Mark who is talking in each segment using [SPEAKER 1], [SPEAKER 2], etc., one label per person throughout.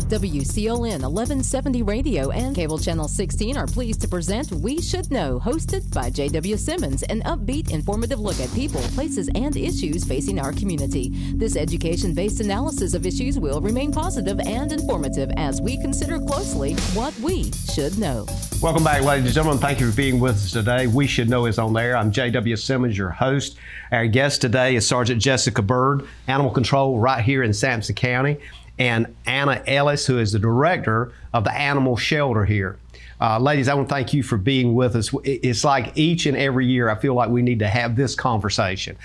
[SPEAKER 1] WCLN 1170 Radio and Cable Channel 16 are pleased to present We Should Know, hosted by J.W. Simmons, an upbeat, informative look at people, places, and issues facing our community. This education-based analysis of issues will remain positive and informative as we consider closely what we should know.
[SPEAKER 2] Welcome back, ladies and gentlemen. Thank you for being with us today. We Should Know is on there. I'm J.W. Simmons, your host. Our guest today is Sergeant Jessica Byrd, Animal Control right here in Sampson County, and Anna Ellis, who is the director of the Animal Shelter here. Ladies, I want to thank you for being with us. It's like each and every year, I feel like we need to have this conversation.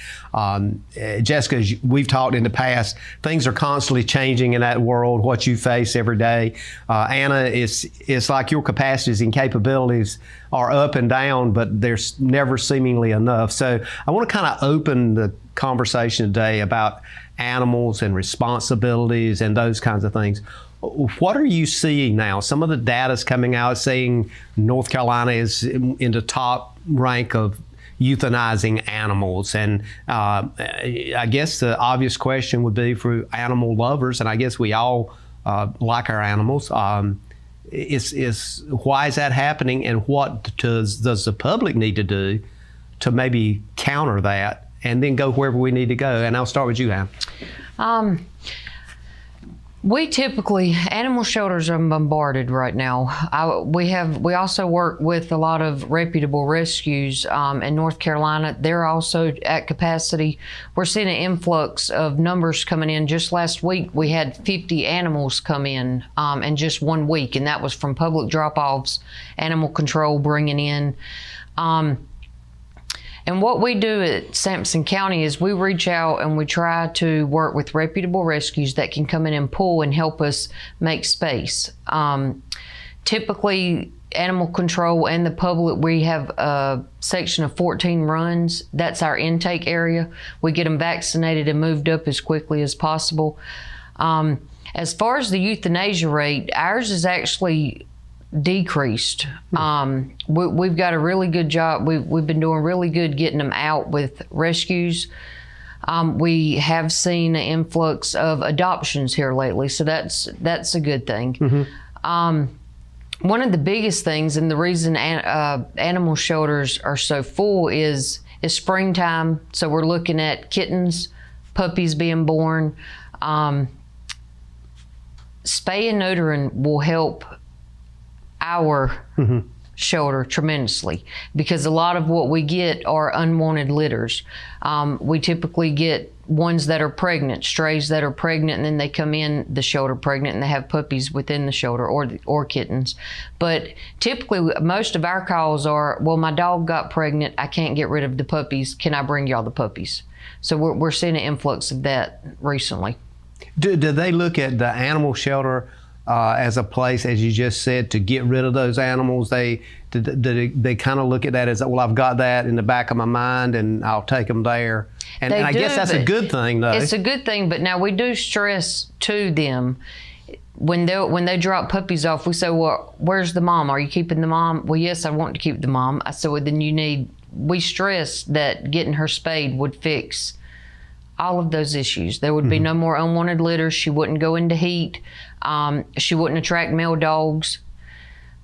[SPEAKER 2] Jessica, as we've talked in the past, things are constantly changing in that world, what you face every day. Anna, it's like your capacities and capabilities are up and down, but there's never seemingly enough. So I want to kind of open the conversation today about animals and responsibilities and those kinds of things. What are you seeing now? Some of the data's coming out saying North Carolina is in the top rank of euthanizing animals. And I guess the obvious question would be for animal lovers, and I guess we all like our animals, is why is that happening, and what does the public need to do to maybe counter that and then go wherever we need to go? And I'll start with you, Ann.
[SPEAKER 3] We typically, animal shelters are bombarded right now. We also work with a lot of reputable rescues in North Carolina. They're also at capacity. We're seeing an influx of numbers coming in. Just last week, we had 50 animals come in just 1 week, and that was from public drop-offs, animal control bringing in. And what we do at Sampson County is we reach out and we try to work with reputable rescues that can come in and pull and help us make space. Typically, animal control and the public, we have a section of 14 runs. That's our intake area. We get them vaccinated and moved up as quickly as possible. As far as the euthanasia rate, ours is actually decreased. We've got a really good job. We've been doing really good getting them out with rescues. We have seen an influx of adoptions here lately, so that's a good thing. Mm-hmm. One of the biggest things, and the reason animal shelters are so full is springtime. So we're looking at kittens, puppies being born. Spay and neutering will help our shelter tremendously, because a lot of what we get are unwanted litters. We typically get ones that are pregnant, strays that are pregnant, and then they come in the shelter pregnant and they have puppies within the shelter or kittens. But typically most of our calls are, well, my dog got pregnant, I can't get rid of the puppies, can I bring y'all the puppies? So we're seeing an influx of that recently.
[SPEAKER 2] Do they look at the animal shelter as a place, as you just said, to get rid of those animals? They kind of look at that as, well, I've got that in the back of my mind and I'll take them there. And I guess that's a good thing, though. It's
[SPEAKER 3] a good thing, but now we do stress to them when they drop puppies off. We say, well, where's the mom? Are you keeping the mom? Well, yes, I want to keep the mom. I said, well, then we stress that getting her spayed would fix all of those issues. There would be no more unwanted litters. She wouldn't go into heat. She wouldn't attract male dogs.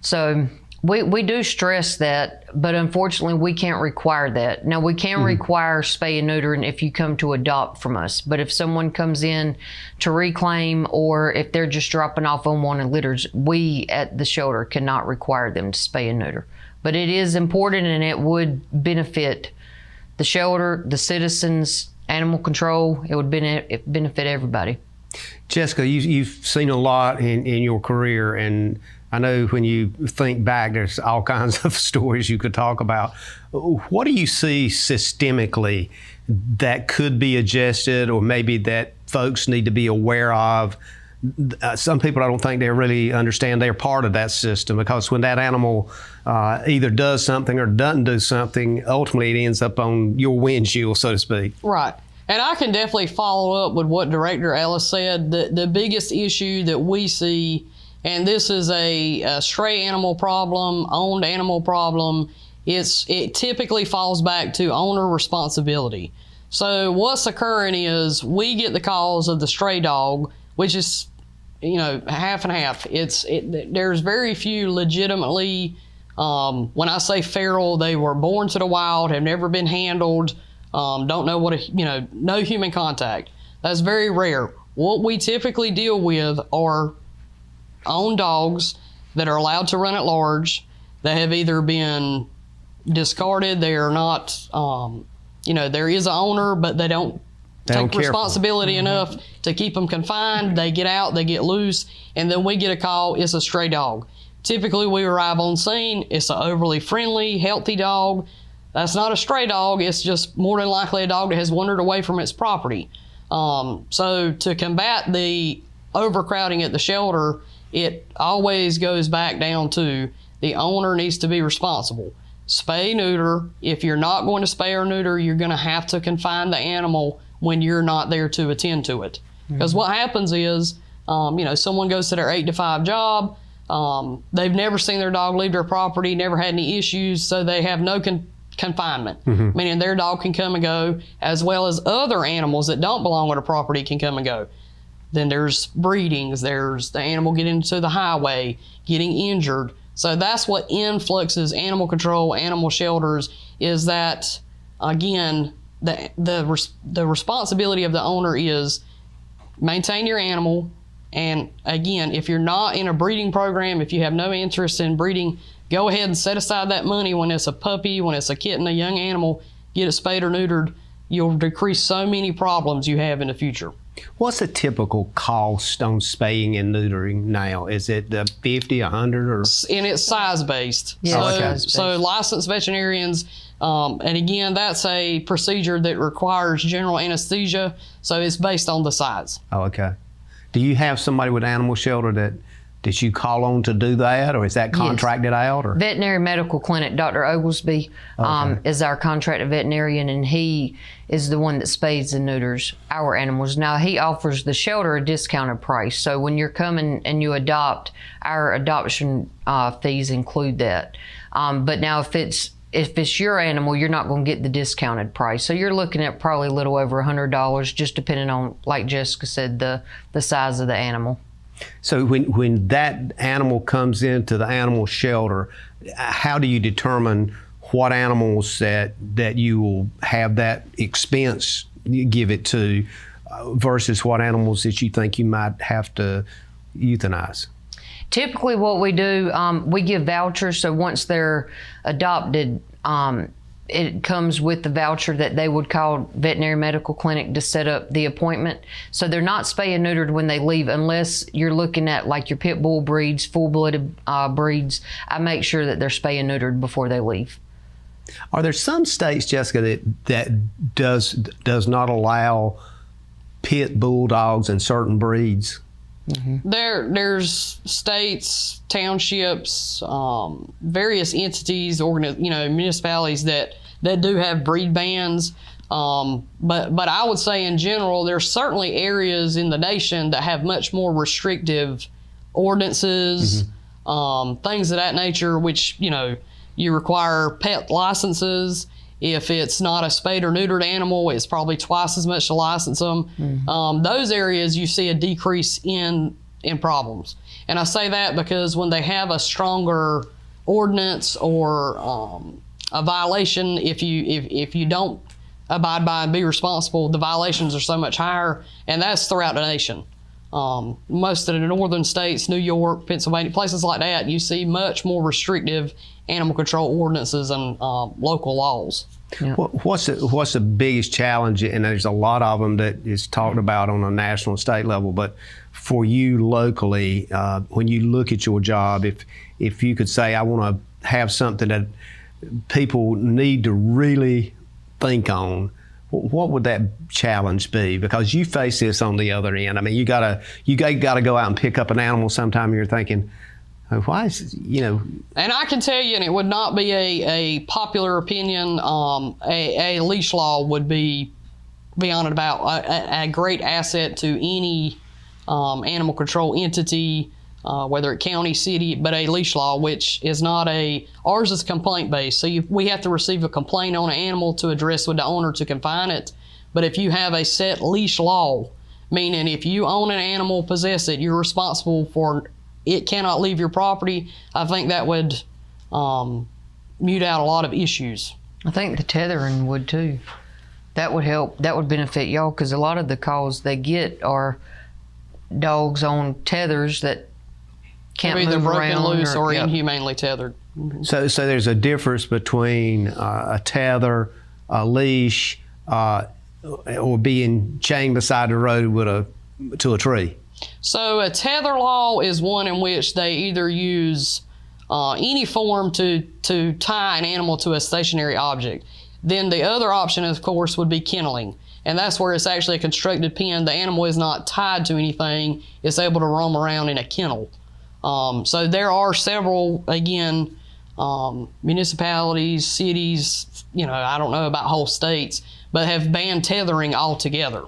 [SPEAKER 3] So we do stress that, but unfortunately we can't require that. Now we can require spay and neutering if you come to adopt from us, but if someone comes in to reclaim, or if they're just dropping off unwanted litters, we at the shelter cannot require them to spay and neuter. But it is important, and it would benefit the shelter, the citizens, animal control. It would benefit everybody.
[SPEAKER 2] Jessica, you've seen a lot in your career, and I know when you think back, there's all kinds of stories you could talk about. What do you see systemically that could be adjusted, or maybe that folks need to be aware of? Some people, I don't think they really understand they're part of that system, because when that animal either does something or doesn't do something, ultimately it ends up on your windshield, so to speak.
[SPEAKER 4] Right. And I can definitely follow up with what Director Ellis said. The biggest issue that we see, and this is a stray animal problem, owned animal problem, it typically falls back to owner responsibility. So what's occurring is we get the calls of the stray dog, which is half and half. There's very few legitimately, when I say feral, they were born to the wild, have never been handled, don't know no human contact. That's very rare. What we typically deal with are owned dogs that are allowed to run at large. They have either been discarded, they are not, there is an owner, but they don't take responsibility enough to keep them confined. They get out, they get loose, and then we get a call, it's a stray dog. Typically, we arrive on scene, it's an overly friendly, healthy dog. That's not a stray dog, it's just more than likely a dog that has wandered away from its property. So to combat the overcrowding at the shelter, it always goes back down to the owner needs to be responsible. Spay, neuter. If you're not going to spay or neuter, you're going to have to confine the animal when you're not there to attend to it. Because what happens is, someone goes to their 8 to 5 job, they've never seen their dog leave their property, never had any issues, so they have no confinement, meaning their dog can come and go, as well as other animals that don't belong on the property can come and go. Then there's breedings, there's the animal getting into the highway, getting injured. So that's what influxes animal control, animal shelters, is that, again, the responsibility of the owner is maintain your animal. And again, if you're not in a breeding program, if you have no interest in breeding, go ahead and set aside that money when it's a puppy, when it's a kitten, a young animal, get it spayed or neutered. You'll decrease so many problems you have in the future.
[SPEAKER 2] What's the typical cost on spaying and neutering now? Is it the 50, 100, or? And
[SPEAKER 4] it's size-based.
[SPEAKER 3] Yeah.
[SPEAKER 4] So licensed veterinarians, and again, that's a procedure that requires general anesthesia, so it's based on the size.
[SPEAKER 2] Oh, okay. Do you have somebody with animal shelter that you call on to do that, or is that contracted out? Or?
[SPEAKER 3] Veterinary Medical Clinic, Dr. Oglesby is our contracted veterinarian, and he is the one that spays and neuters our animals. Now, he offers the shelter a discounted price. So when you're coming and you adopt, our adoption fees include that. But now if it's your animal, you're not going to get the discounted price. So you're looking at probably a little over $100, just depending on, like Jessica said, the size of the animal.
[SPEAKER 2] So when that animal comes into the animal shelter, how do you determine what animals that you will have that expense give it to versus what animals that you think you might have to euthanize?
[SPEAKER 3] Typically what we do, we give vouchers. So once they're adopted, it comes with the voucher that they would call Veterinary Medical Clinic to set up the appointment. So they're not spay and neutered when they leave, that you're looking at like your pit bull breeds, full-blooded breeds. I make sure that they're spay and neutered before they leave.
[SPEAKER 2] Are there some states, Jessica, that does not allow pit bulldogs in certain breeds?
[SPEAKER 4] There's states, townships, various entities, municipalities that do have breed bans. But I would say in general, there's certainly areas in the nation that have much more restrictive ordinances, things of that nature, which, you require pet licenses. If it's not a spayed or neutered animal, it's probably twice as much to license them. Those areas you see a decrease in problems. And I say that because when they have a stronger ordinance or a violation, if you don't abide by and be responsible, the violations are so much higher, and that's throughout the nation. Most of the northern states, New York, Pennsylvania, places like that, you see much more restrictive animal control ordinances and local laws.
[SPEAKER 2] Yeah. What's the biggest challenge, and there's a lot of them that is talked about on a national and state level, but for you locally, when you look at your job, if you could say, I want to have something that people need to really think on, what would that challenge be? Because you face this on the other end. I mean, you gotta go out and pick up an animal sometime, and you're thinking, why is, And
[SPEAKER 4] I can tell you, and it would not be a popular opinion, a leash law would be beyond about a great asset to any animal control entity, whether it's county, city, but a leash law, which is not ours is complaint based. So we have to receive a complaint on an animal to address with the owner to confine it. But if you have a set leash law, meaning if you own an animal, possess it, you're responsible for it, cannot leave your property. I think that would mute out a lot of issues.
[SPEAKER 3] I think the tethering would too. That would help. That would benefit y'all, because a lot of the calls they get are dogs on tethers that can't
[SPEAKER 4] either
[SPEAKER 3] move
[SPEAKER 4] broken
[SPEAKER 3] around
[SPEAKER 4] loose or
[SPEAKER 3] yep.
[SPEAKER 4] inhumanely tethered.
[SPEAKER 2] So there's a difference between a tether, a leash, or being chained beside the road to a tree.
[SPEAKER 4] So a tether law is one in which they either use any form to tie an animal to a stationary object. Then the other option, of course, would be kenneling. And that's where it's actually a constructed pen. The animal is not tied to anything. It's able to roam around in a kennel. So there are several, again, municipalities, cities, I don't know about whole states, but have banned tethering altogether.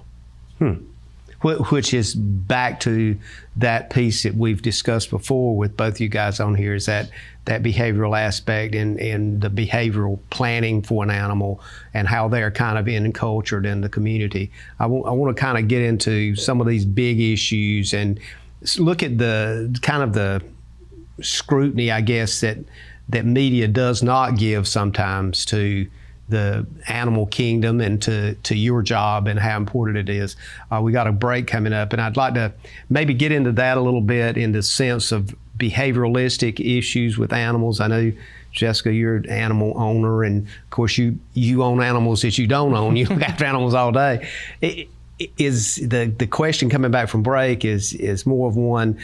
[SPEAKER 2] Which is back to that piece that we've discussed before with both you guys on here, is that behavioral aspect and the behavioral planning for an animal and how they're kind of encultured in the community. I want to kind of get into some of these big issues and look at the kind of the scrutiny, I guess, that media does not give sometimes to the animal kingdom and to your job and how important it is. We got a break coming up, and I'd like to maybe get into that a little bit in the sense of behavioralistic issues with animals. I know, Jessica, you're an animal owner, and of course you own animals that you don't own. You look after animals all day. Is the question coming back from break is more of one,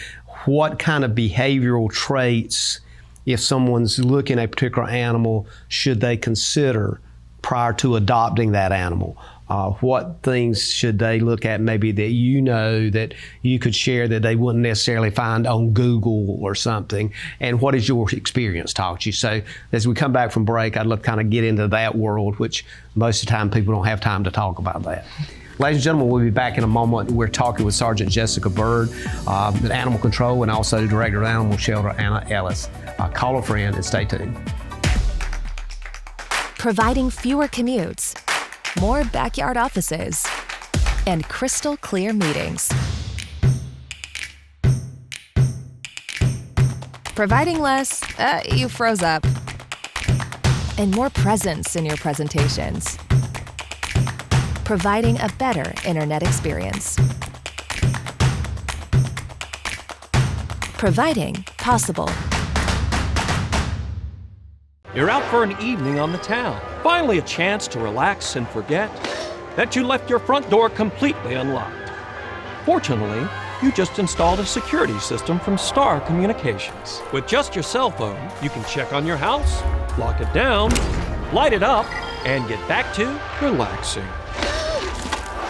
[SPEAKER 2] what kind of behavioral traits, if someone's looking at a particular animal, should they consider prior to adopting that animal? What things should they look at maybe that that you could share that they wouldn't necessarily find on Google or something? And what has your experience taught you? So as we come back from break, I'd love to kind of get into that world, which most of the time people don't have time to talk about that. Ladies and gentlemen, we'll be back in a moment. We're talking with Sergeant Jessica Byrd, the Animal Control, and also the Director of the Animal Shelter, Anna Ellis. Call a friend and stay tuned.
[SPEAKER 5] Providing fewer commutes, more backyard offices, and crystal clear meetings. Providing less, you froze up, and more presence in your presentations. Providing a better internet experience. Providing possible.
[SPEAKER 6] You're out for an evening on the town. Finally a chance to relax and forget that you left your front door completely unlocked. Fortunately, you just installed a security system from Star Communications. With just your cell phone, you can check on your house, lock it down, light it up, and get back to relaxing.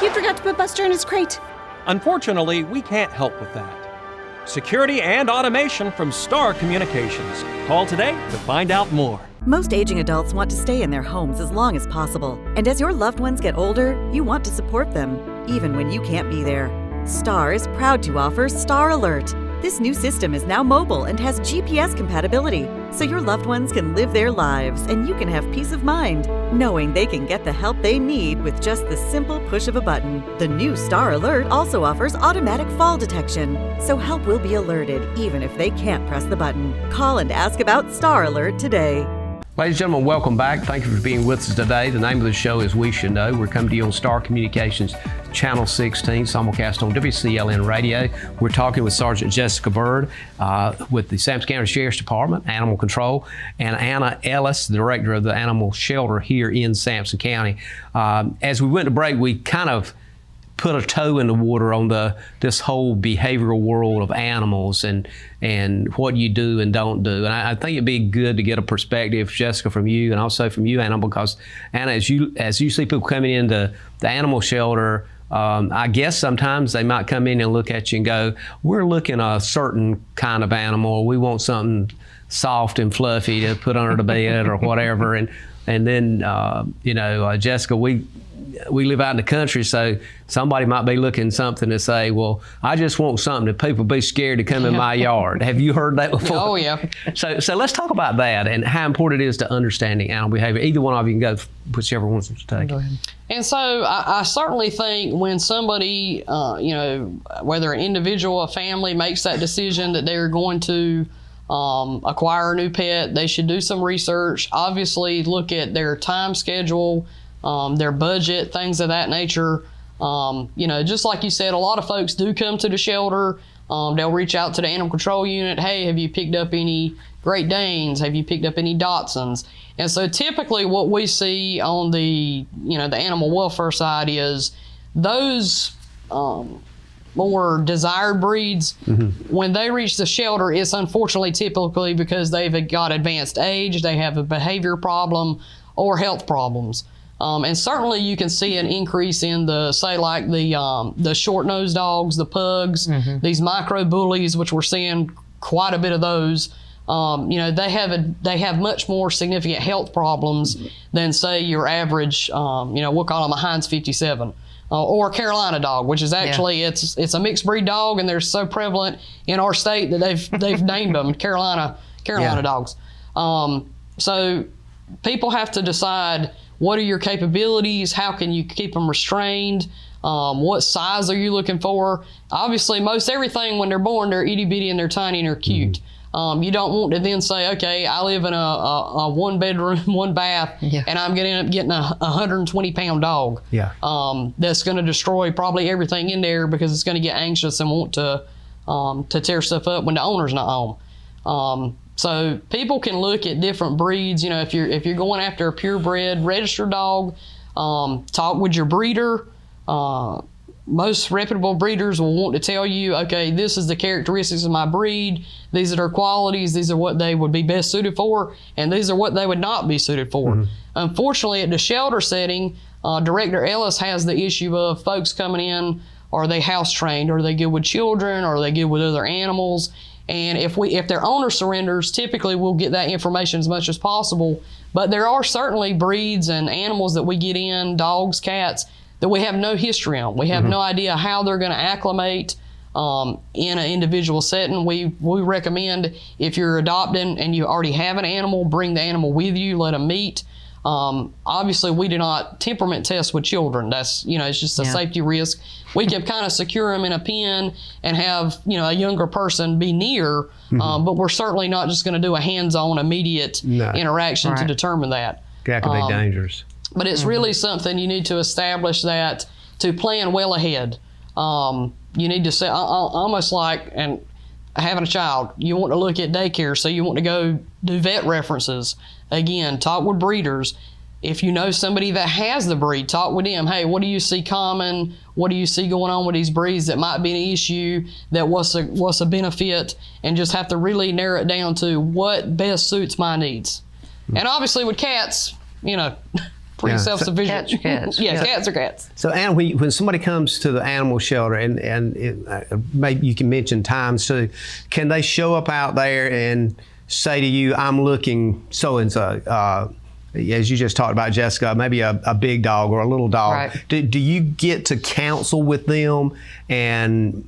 [SPEAKER 7] You forgot to put Buster in his crate.
[SPEAKER 6] Unfortunately, we can't help with that. Security and automation from Star Communications. Call today to find out more.
[SPEAKER 8] Most aging adults want to stay in their homes as long as possible. And as your loved ones get older, you want to support them, even when you can't be there. Star is proud to offer Star Alert. This new system is now mobile and has GPS compatibility, so your loved ones can live their lives and you can have peace of mind, knowing they can get the help they need with just the simple push of a button. The new Star Alert also offers automatic fall detection, so help will be alerted even if they can't press the button. Call and ask about Star Alert today.
[SPEAKER 2] Ladies and gentlemen, welcome back. Thank you for being with us today. The name of the show is We Should Know. We're coming to you on Star Communications Channel 16, simulcast on WCLN Radio. We're talking with Sergeant Jessica Byrd with the Sampson County Sheriff's Department, Animal Control, and Anna Ellis, the Director of the Animal Shelter here in Sampson County. As we went to break, we kind of put a toe in the water on this whole behavioral world of animals and what you do and don't do. And I think it'd be good to get a perspective, Jessica, from you and also from you, Anna, because Anna, as you see people coming into the animal shelter, I guess sometimes they might come in and look at you and go, we're looking at a certain kind of animal. We want something soft and fluffy to put under the bed or whatever. And then, Jessica, we live out in the country, so somebody might be looking something to say, well, I just want something that people be scared to come in my yard. Have you heard that before?
[SPEAKER 4] Oh, yeah.
[SPEAKER 2] So let's talk about that and how important it is to understanding animal behavior. Either one of you can go, whichever one wants to take. Go ahead.
[SPEAKER 4] And so I certainly think when somebody, whether an individual or a family makes that decision that they're going to acquire a new pet, they should do some research. Obviously, look at their time schedule, their budget, things of that nature. Just like you said, a lot of folks do come to the shelter. They'll reach out to the animal control unit. Hey, have you picked up any Great Danes? Have you picked up any Dachshunds? And so typically what we see on the animal welfare side is those more desired breeds, when they reach the shelter, it's unfortunately typically because they've got advanced age, they have a behavior problem or health problems. And certainly you can see an increase in the short-nosed dogs, the pugs, these micro bullies, which we're seeing quite a bit of those. They have much more significant health problems than, say, your average, we'll call them a Heinz 57. Or a Carolina dog, which is actually it's a mixed breed dog, and they're so prevalent in our state that they've named them Carolina dogs. So people have to decide, what are your capabilities? How can you keep them restrained? What size are you looking for? Obviously, most everything when they're born, they're itty bitty and they're tiny and they're cute. You don't want to then say, okay, I live in a one bedroom, one bath, and I'm going to end up getting a 120-pound dog. That's going to destroy probably everything in there because it's going to get anxious and want to tear stuff up when the owner's not home. So people can look at different breeds. If you're going after a purebred registered dog, talk with your breeder. Most reputable breeders will want to tell you, okay, this is the characteristics of my breed. These are their qualities. These are what they would be best suited for, and these are what they would not be suited for. Unfortunately, at the shelter setting, Director Ellis has the issue of folks coming in, are they house trained? Are they good with children? Are they good with other animals? And if their owner surrenders, typically we'll get that information as much as possible. But there are certainly breeds and animals that we get in, dogs, cats, that we have no history on. We have no idea how they're going to acclimate in an individual setting. We recommend, if you're adopting and you already have an animal, bring the animal with you, let them meet. Obviously, we do not temperament test with children. That's, it's just a safety risk. We can kind of secure them in a pen and have, a younger person be near, but we're certainly not just going to do a hands-on immediate interaction to determine that.
[SPEAKER 2] That could be dangerous.
[SPEAKER 4] But it's really something you need to establish, that to plan well ahead. You need to say, almost like, and having a child, you want to look at daycare, so you want to go do vet references. Again, talk with breeders. If you know somebody that has the breed, talk with them. Hey, what do you see common? What do you see going on with these breeds that might be an issue? That what's a benefit? And just have to really narrow it down to what best suits my needs. And obviously with cats, pretty self-sufficient.
[SPEAKER 3] Cats are cats.
[SPEAKER 4] Cats are cats.
[SPEAKER 2] So, Ann, when somebody comes to the animal shelter, and maybe you can mention times too, can they show up out there and say to you, I'm looking so-and-so, as you just talked about, Jessica, maybe a big dog or a little dog.
[SPEAKER 3] Right.
[SPEAKER 2] Do you get to counsel with them and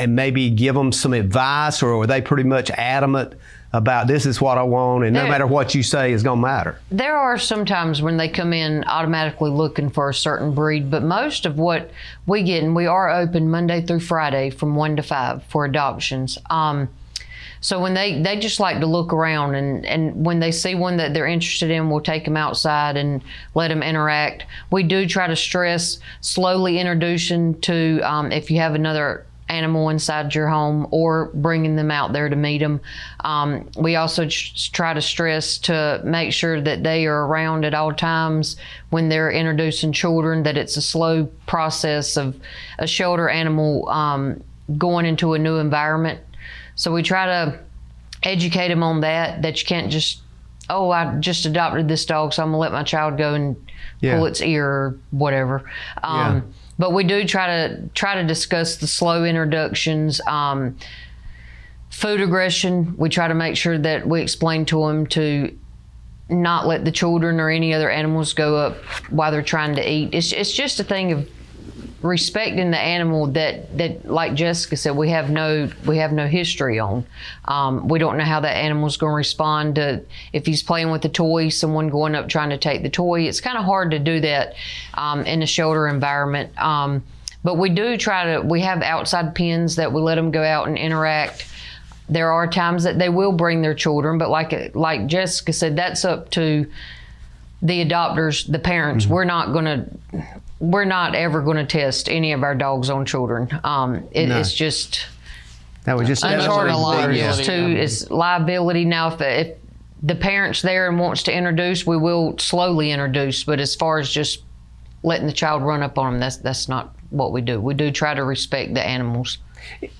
[SPEAKER 2] maybe give them some advice, or are they pretty much adamant about this is what I want, and no matter what you say is going to matter?
[SPEAKER 3] There are some times when they come in automatically looking for a certain breed, but most of what we get, and we are open Monday through Friday from 1 to 5 for adoptions. So when they just like to look around, and when they see one that they're interested in, we'll take them outside and let them interact. We do try to stress slowly introducing to, if you have another animal inside your home, or bringing them out there to meet them. We also try to stress to make sure that they are around at all times when they're introducing children, that it's a slow process of a shelter animal going into a new environment. So we try to educate them on that you can't just, I just adopted this dog, so I'm gonna let my child go and pull its ear or whatever. But we do try to discuss the slow introductions. Food aggression, we try to make sure that we explain to them to not let the children or any other animals go up while they're trying to eat. It's just a thing of respecting the animal that like Jessica said, we have no history on. We don't know how that animal's going to respond to if he's playing with the toy, someone going up trying to take the toy. It's kind of hard to do that in a shelter environment. But we do we have outside pens that we let them go out and interact. There are times that they will bring their children, but like Jessica said, that's up to the adopters, the parents. Mm-hmm. We're not ever going to test any of our dogs on children. It's just uncharted waters. It's liability. Now, if the parent's there and wants to introduce, we will slowly introduce. But as far as just letting the child run up on them, that's not what we do. We do try to respect the animals.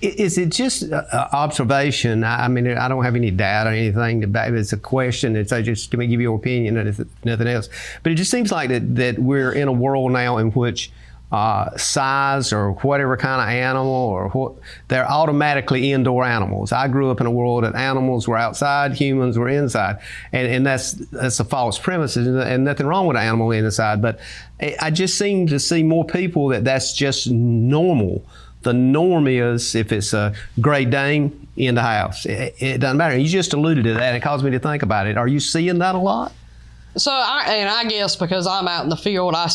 [SPEAKER 2] Is it just observation? I mean, I don't have any data or anything to back. It's a question. It's just give me your opinion and it's nothing else. But it just seems like that we're in a world now in which size or whatever kind of animal or they're automatically indoor animals. I grew up in a world that animals were outside, humans were inside, and that's a false premise, and nothing wrong with an animal inside. But I just seem to see more people that's just normal. The norm is if it's a Great Dane in the house, it doesn't matter. You just alluded to that, and it caused me to think about it. Are you seeing that a lot?
[SPEAKER 4] So, I guess because I'm out in the field, I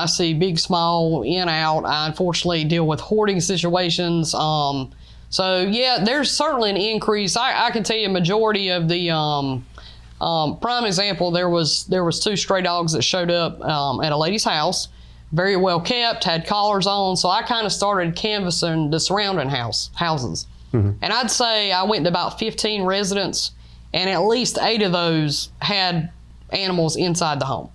[SPEAKER 4] see big, small, in, out. I unfortunately deal with hoarding situations. So yeah, there's certainly an increase. I can tell you a majority of the prime example. There was 2 stray dogs that showed up at a lady's house. Very well kept, had collars on, so I kind of started canvassing the surrounding houses. Mm-hmm. And I'd say I went to about 15 residents, and at least 8 of those had animals inside the home.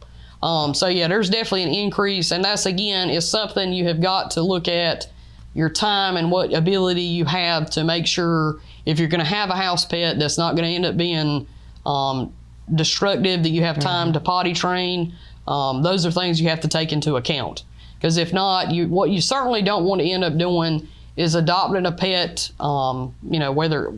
[SPEAKER 4] So yeah, there's definitely an increase, and that's, again, is something you have got to look at your time and what ability you have to make sure if you're going to have a house pet that's not going to end up being destructive, that you have time to potty train. Those are things you have to take into account, because if not, what you certainly don't want to end up doing is adopting a pet, whether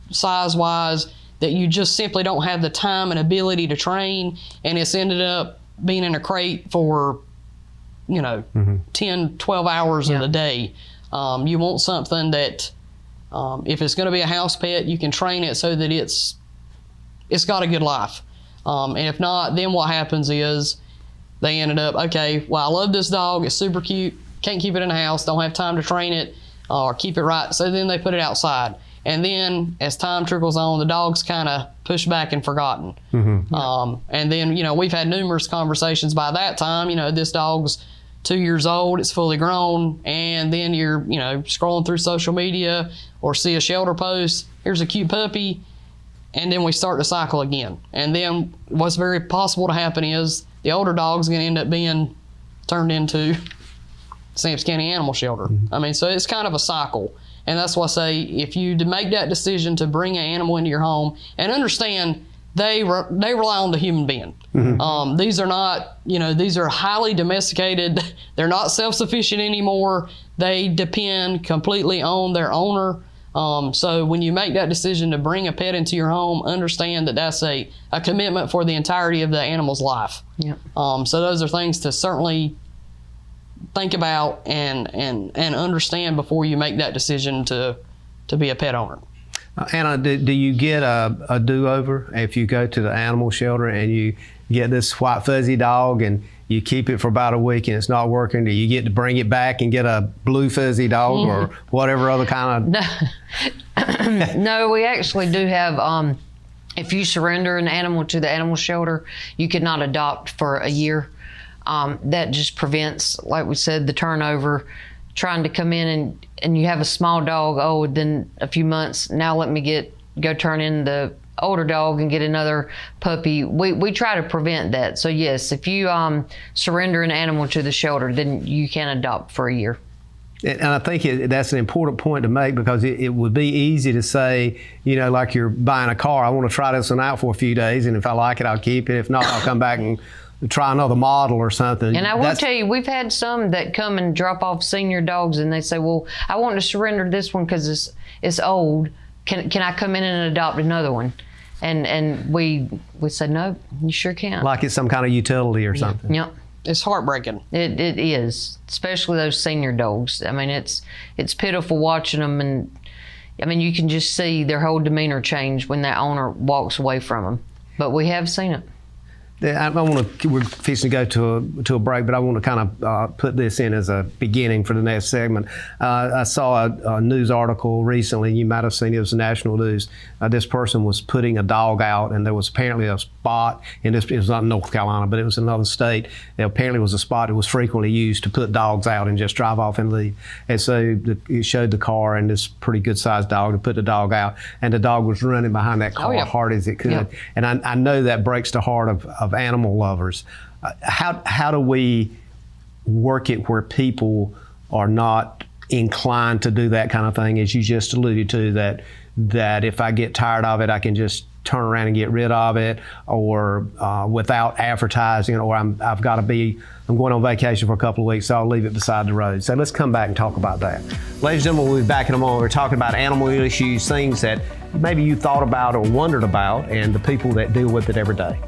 [SPEAKER 4] size-wise, that you just simply don't have the time and ability to train, and it's ended up being in a crate for, 10, 12 hours of the day. You want something that, if it's going to be a house pet, you can train it so that it's got a good life. And if not, then what happens is they ended up, okay, well, I love this dog. It's super cute. Can't keep it in the house. Don't have time to train it or keep it right. So then they put it outside. And then as time trickles on, the dog's kind of pushed back and forgotten. Mm-hmm. And then, we've had numerous conversations by that time. This dog's 2 years old. It's fully grown. And then you're, scrolling through social media or see a shelter post. Here's a cute puppy. And then we start the cycle again. And then what's very possible to happen is the older dog's going to end up being turned into Sampson County Animal Shelter. Mm-hmm. I mean, so it's kind of a cycle. And that's why I say, if you make that decision to bring an animal into your home, and understand they rely on the human being. Mm-hmm. These are not, these are highly domesticated. They're not self-sufficient anymore. They depend completely on their owner. So when you make that decision to bring a pet into your home, understand that that's a commitment for the entirety of the animal's life. Yep. So those are things to certainly think about and understand before you make that decision to be a pet owner.
[SPEAKER 2] Anna, do you get a do-over if you go to the animal shelter and you get this white fuzzy dog and you keep it for about a week and it's not working? Do you get to bring it back and get a blue fuzzy dog or whatever other kind of?
[SPEAKER 3] No, we actually do have, if you surrender an animal to the animal shelter, you cannot adopt for a year. That just prevents, like we said, the turnover. Trying to come in and you have a small dog, within a few months, now let me go turn in the older dog and get another puppy. We try to prevent that. So yes, if you surrender an animal to the shelter, then you can adopt for a year.
[SPEAKER 2] And I think that's an important point to make, because it would be easy to say, like you're buying a car, I want to try this one out for a few days, and if I like it, I'll keep it. If not, I'll come back and try another model or something.
[SPEAKER 3] And I will tell you, we've had some that come and drop off senior dogs, and they say, well, I want to surrender this one because it's old. Can I come in and adopt another one? And we said, no, you sure can't.
[SPEAKER 2] Like it's some kind of utility or something.
[SPEAKER 3] Yep.
[SPEAKER 4] It's heartbreaking.
[SPEAKER 3] It is, especially those senior dogs. I mean, it's pitiful watching them, and I mean, you can just see their whole demeanor change when that owner walks away from them. But we have seen it.
[SPEAKER 2] We're fixing to go to a break, but I want to kind of put this in as a beginning for the next segment. I saw a news article recently, you might have seen it was national news. This person was putting a dog out, and there was apparently a spot, and it was not in North Carolina, but it was another state. There apparently was a spot that was frequently used to put dogs out and just drive off and leave. And so it showed the car and this pretty good sized dog to put the dog out, and the dog was running behind that car hard as it could. Yeah. And I know that breaks the heart of animal lovers. How do we work it where people are not inclined to do that kind of thing, as you just alluded to, that if I get tired of it, I can just turn around and get rid of it, or without advertising, or I'm going on vacation for a couple of weeks, so I'll leave it beside the road. So let's come back and talk about that. Ladies and gentlemen, we'll be back in a moment. We're talking about animal issues, things that maybe you thought about or wondered about, and the people that deal with it every day.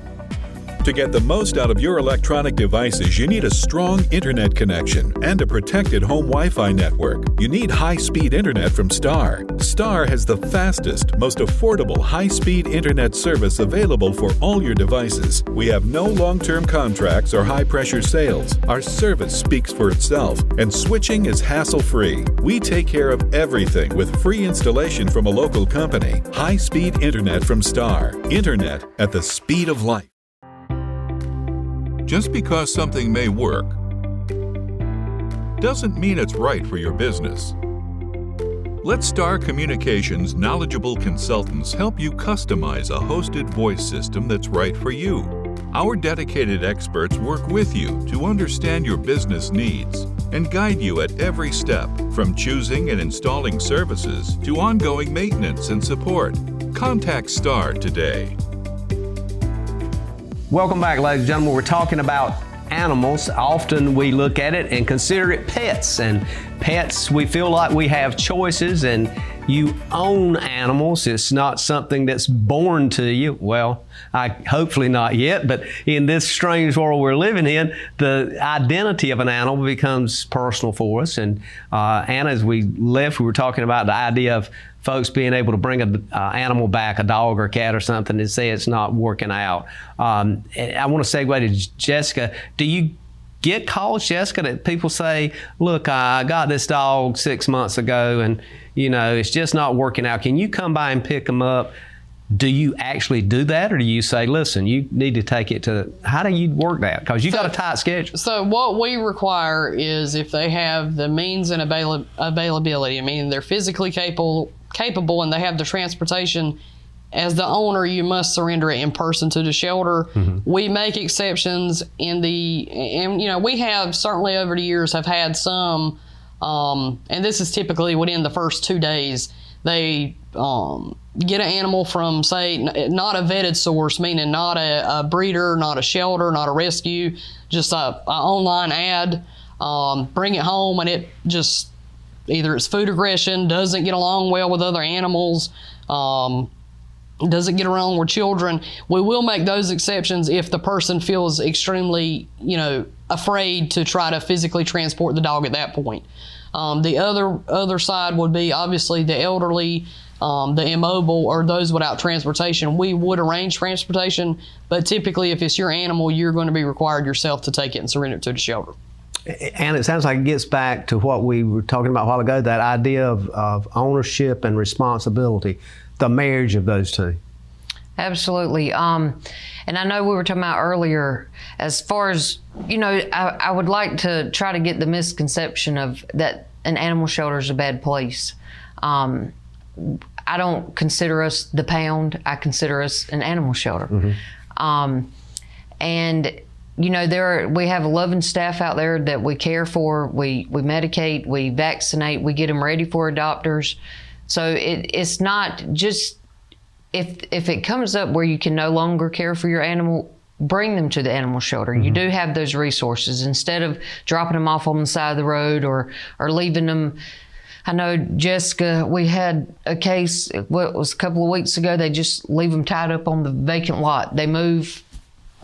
[SPEAKER 9] To get the most out of your electronic devices, you need a strong internet connection and a protected home Wi-Fi network. You need high-speed internet from Star. Star has the fastest, most affordable high-speed internet service available for all your devices. We have no long-term contracts or high-pressure sales. Our service speaks for itself, and switching is hassle-free. We take care of everything with free installation from a local company. High-speed internet from Star. Internet at the speed of light. Just because something may work doesn't mean it's right for your business. Let Star Communications' knowledgeable consultants help you customize a hosted voice system that's right for you. Our dedicated experts work with you to understand your business needs and guide you at every step, from choosing and installing services to ongoing maintenance and support. Contact Star today.
[SPEAKER 2] Welcome back, ladies and gentlemen. We're talking about animals. Often we look at it and consider it pets. And pets, we feel like we have choices, and you own animals. It's not something that's born to you. Well, hopefully not yet, but in this strange world we're living in, the identity of an animal becomes personal for us. And Anna, as we left, we were talking about the idea of folks being able to bring an animal back, a dog or a cat or something, and say it's not working out. I want to segue to Jessica. Do you get calls, Jessica, that people say, look, I got this dog 6 months ago and, it's just not working out. Can you come by and pick them up? Do you actually do that, or do you say, listen, you need to take it to, how do you work that? Because you got a tight schedule.
[SPEAKER 4] So what we require is if they have the means and availability, I mean, they're physically capable and they have the transportation, as the owner, you must surrender it in person to the shelter. Mm-hmm. We make exceptions and we have certainly over the years have had some, and this is typically within the first 2 days, they get an animal from, say, not a vetted source, meaning not a breeder, not a shelter, not a rescue, just a online ad, bring it home, and it just, either it's food aggression, doesn't get along well with other animals, doesn't get along with children. We will make those exceptions if the person feels extremely, afraid to try to physically transport the dog at that point. The other side would be obviously the elderly, the immobile, or those without transportation. We would arrange transportation, but typically if it's your animal, you're going to be required yourself to take it and surrender it to the shelter.
[SPEAKER 2] And it sounds like it gets back to what we were talking about a while ago, that idea of ownership and responsibility, the marriage of those two.
[SPEAKER 3] Absolutely. And I know we were talking about earlier, as far as, I would like to try to get the misconception of that an animal shelter is a bad place. I don't consider us the pound. I consider us an animal shelter. Mm-hmm. And we have a loving staff out there that we care for. We medicate, we vaccinate, we get them ready for adopters. So it's not just, if it comes up where you can no longer care for your animal, bring them to the animal shelter. Mm-hmm. You do have those resources. Instead of dropping them off on the side of the road or leaving them I know, Jessica, we had a case, what was a couple of weeks ago, they just leave them tied up on the vacant lot. They move,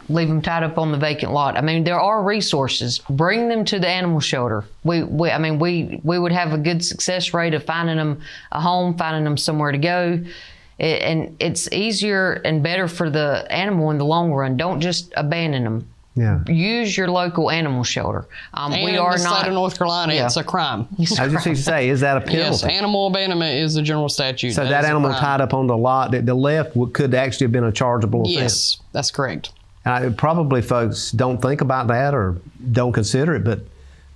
[SPEAKER 3] leave them tied up on the vacant lot. I mean, there are resources. Bring them to the animal shelter. We would have a good success rate of finding them a home, finding them somewhere to go. And it's easier and better for the animal in the long run. Don't just abandon them.
[SPEAKER 2] Yeah.
[SPEAKER 3] Use your local animal shelter.
[SPEAKER 4] And
[SPEAKER 3] we are
[SPEAKER 4] in the
[SPEAKER 3] not
[SPEAKER 4] state of North Carolina, it's a crime.
[SPEAKER 2] I was just going to say, is that a penalty?
[SPEAKER 4] Yes, animal abandonment is a general statute.
[SPEAKER 2] So that animal tied up on the lot that the left could actually have been a chargeable offense.
[SPEAKER 4] Yes, that's correct.
[SPEAKER 2] Probably folks don't think about that or don't consider it, but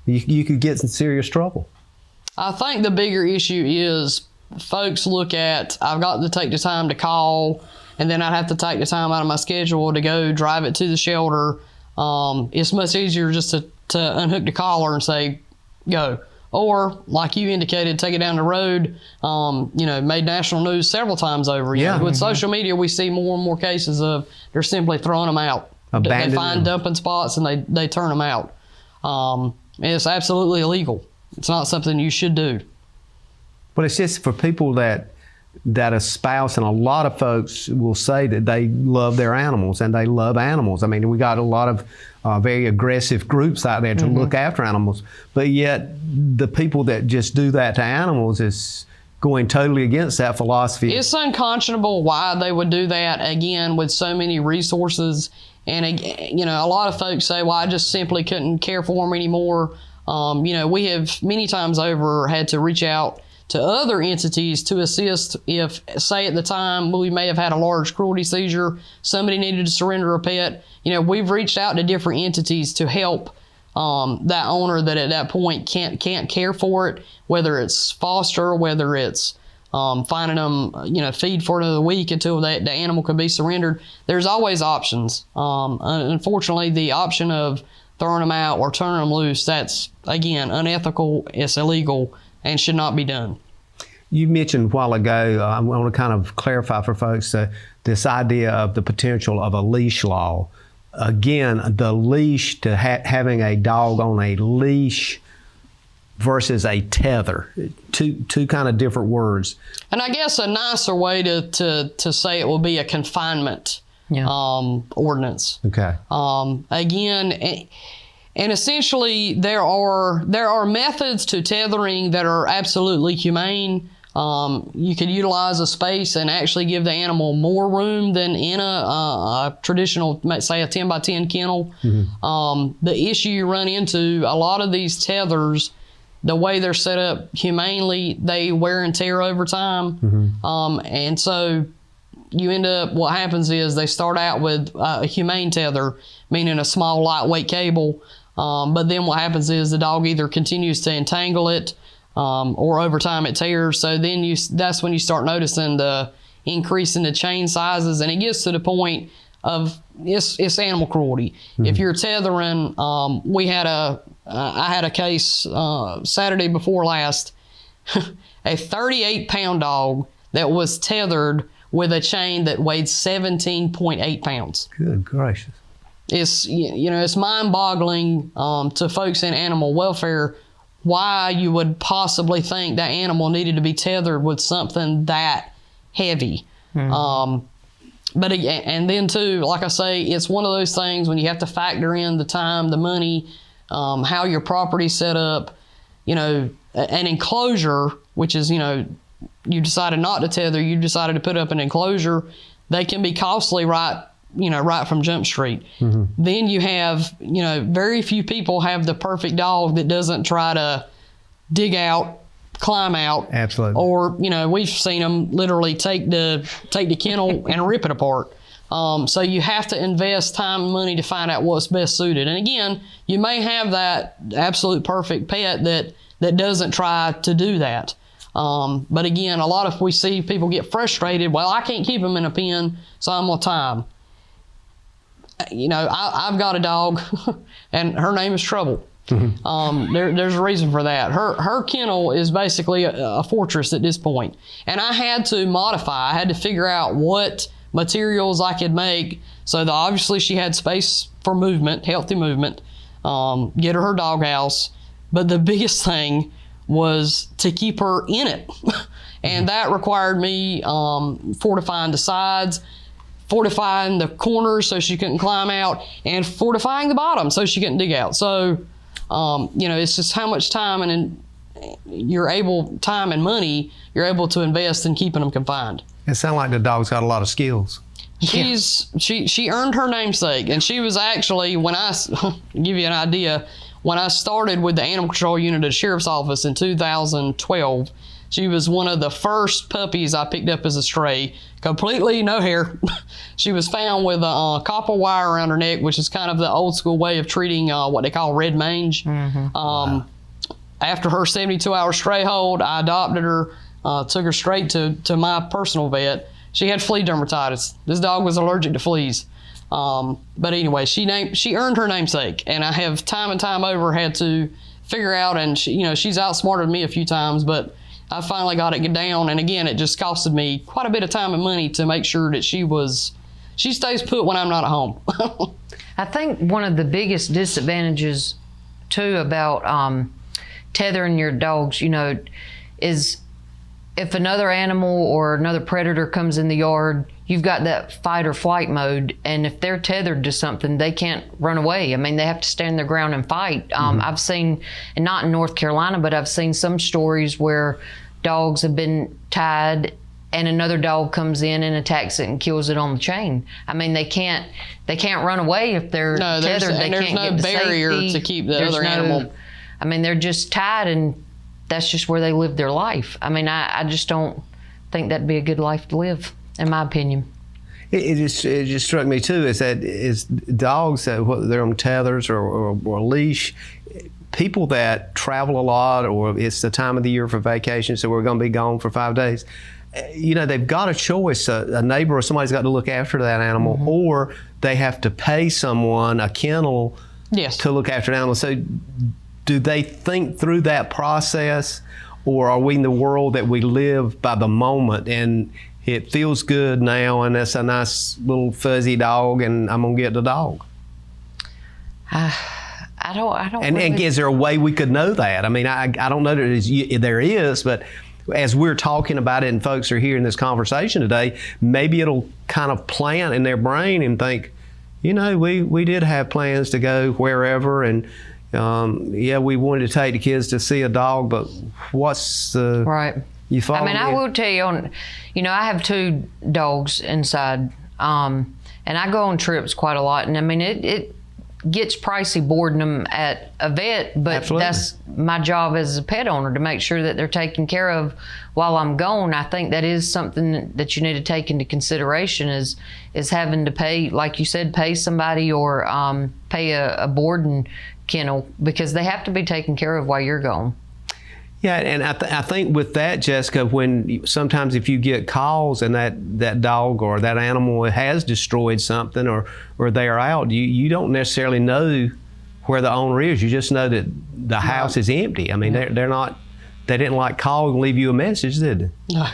[SPEAKER 2] you could get in serious trouble.
[SPEAKER 4] I think the bigger issue is folks look at, I've got to take the time to call, and then I'd have to take the time out of my schedule to go drive it to the shelter. It's much easier just to unhook the collar and say, go. Or, like you indicated, take it down the road, made national news several times over.
[SPEAKER 2] Yeah.
[SPEAKER 4] With social media, we see more and more cases of they're simply throwing them out. They find dumping spots and they turn them out. And it's absolutely illegal. It's not something you should do.
[SPEAKER 2] But it's just for people that espouse, and a lot of folks will say that they love their animals and they love animals. I mean, we got a lot of very aggressive groups out there to look after animals, but yet the people that just do that to animals is going totally against that philosophy.
[SPEAKER 4] It's unconscionable why they would do that, again, with so many resources. And, a lot of folks say, well, I just simply couldn't care for them anymore. We have many times over had to reach out to other entities to assist if, say at the time, we may have had a large cruelty seizure, somebody needed to surrender a pet. We've reached out to different entities to help that owner that at that point can't care for it, whether it's foster, whether it's finding them, feed for another week until the animal can be surrendered. There's always options. Unfortunately, the option of throwing them out or turning them loose, that's, again, unethical, it's illegal, and should not be done.
[SPEAKER 2] You mentioned a while ago, I want to kind of clarify for folks this idea of the potential of a leash law. Again, the leash, to having a dog on a leash versus a tether, two kind of different words.
[SPEAKER 4] And I guess a nicer way to say it will be a confinement ordinance. Okay. Again, and essentially, there are methods to tethering that are absolutely humane. You could utilize a space and actually give the animal more room than in a traditional, say, a 10 by 10 kennel. The issue you run into, a lot of these tethers, the way they're set up humanely, they wear and tear over time. And so you end up, what happens is they start out with a humane tether, meaning a small, lightweight cable. But then what happens is the dog either continues to entangle it or over time it tears. So then that's when you start noticing the increase in the chain sizes, and it gets to the point of it's animal cruelty. If you're tethering, I had a case Saturday before last, a 38-pound dog that was tethered with a chain that weighed 17.8 pounds.
[SPEAKER 2] Good gracious.
[SPEAKER 4] It's mind-boggling to folks in animal welfare why you would possibly think that animal needed to be tethered with something that heavy. But again, and then too, like I say, it's one of those things when you have to factor in the time, the money, how your property's set up. An enclosure, which is, you decided not to tether, you decided to put up an enclosure, they can be costly right from Jump Street. Then you have, very few people have the perfect dog that doesn't try to dig out, climb out.
[SPEAKER 2] Absolutely.
[SPEAKER 4] Or, we've seen them literally take the kennel and rip it apart. So you have to invest time and money to find out what's best suited. And again, you may have that absolute perfect pet that doesn't try to do that. But again, we see people get frustrated. Well, I can't keep them in a pen, so I'm gonna tie them. I've got a dog, and her name is Trouble. There's a reason for that. Her kennel is basically a fortress at this point. And I had to modify. I had to figure out what materials I could make so that obviously she had space for movement, healthy movement, get her doghouse. But the biggest thing was to keep her in it. And that required me fortifying the sides, fortifying the corners so she couldn't climb out, and fortifying the bottom so she couldn't dig out. So, it's just how much time and money you're able to invest in keeping them confined.
[SPEAKER 2] It sounds like the dog's got a lot of skills.
[SPEAKER 4] She earned her namesake, and she was actually, when I give you an idea, when I started with the animal control unit at the sheriff's office in 2012, she was one of the first puppies I picked up as a stray, completely no hair. She was found with a copper wire around her neck, which is kind of the old school way of treating what they call red mange.
[SPEAKER 3] Mm-hmm.
[SPEAKER 4] After her 72-hour stray hold, I adopted her, took her straight to my personal vet. She had flea dermatitis. This dog was allergic to fleas. But anyway, she earned her namesake, and I have time and time over had to figure out, and she's outsmarted me a few times, but I finally got it down. And again, it just costed me quite a bit of time and money to make sure that she stays put when I'm not at home.
[SPEAKER 3] I think one of the biggest disadvantages too about tethering your dogs, is if another animal or another predator comes in the yard, you've got that fight or flight mode, and if they're tethered to something, they can't run away. I mean, they have to stand their ground and fight. I've seen, and not in North Carolina, but I've seen some stories where dogs have been tied and another dog comes in and attacks it and kills it on the chain. I mean, they can't run away if they're tethered.
[SPEAKER 4] There's no barrier to keep the other animal.
[SPEAKER 3] I mean, they're just tied, and that's just where they live their life. I mean, I just don't think that'd be a good life to live, in my opinion.
[SPEAKER 2] It just struck me too, is dogs that, whether they're on tethers or leash, people that travel a lot, or it's the time of the year for vacation, so we're going to be gone for 5 days. They've got a choice. A neighbor or somebody's got to look after that animal, mm-hmm. or they have to pay someone, a kennel, to look after an animal. So do they think through that process, or are we in the world that we live by the moment and it feels good now and that's a nice little fuzzy dog and I'm gonna get the dog?
[SPEAKER 3] I don't.
[SPEAKER 2] And is there a way we could know that? I mean, I don't know that there is, but as we're talking about it and folks are hearing this conversation today, maybe it'll kind of plant in their brain and think, we did have plans to go wherever, and we wanted to take the kids to see a dog, but what's the...
[SPEAKER 3] Right.
[SPEAKER 2] You follow me?
[SPEAKER 3] I will tell you, I have 2 dogs inside, and I go on trips quite a lot, and I mean, it gets pricey boarding them at a vet, but Absolutely. That's my job as a pet owner, to make sure that they're taken care of while I'm gone. I think that is something that you need to take into consideration, is having to pay, like you said, pay somebody, or pay a boarding kennel, because they have to be taken care of while you're gone.
[SPEAKER 2] Yeah, and I think with that, Jessica, sometimes if you get calls and that dog or that animal has destroyed something, or they are out, you don't necessarily know where the owner is. You just know that the house is empty. I mean, they didn't call and leave you a message, did they?
[SPEAKER 4] No.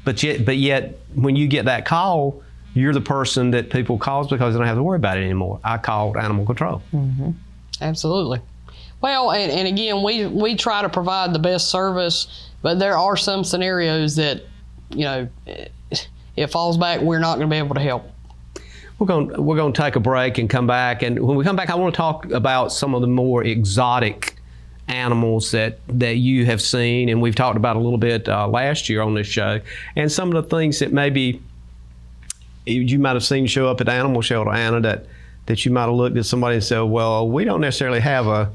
[SPEAKER 2] But yet, when you get that call, you're the person that people call because they don't have to worry about it anymore. I called animal control.
[SPEAKER 3] Mm-hmm. Absolutely.
[SPEAKER 4] Well, and again, we try to provide the best service, but there are some scenarios that, it falls back, we're not going to be able to help.
[SPEAKER 2] We're going to take a break and come back, and when we come back, I want to talk about some of the more exotic animals that you have seen, and we've talked about a little bit last year on this show, and some of the things that maybe you might have seen show up at the animal shelter, Anna, that you might have looked at somebody and said, well, we don't necessarily have a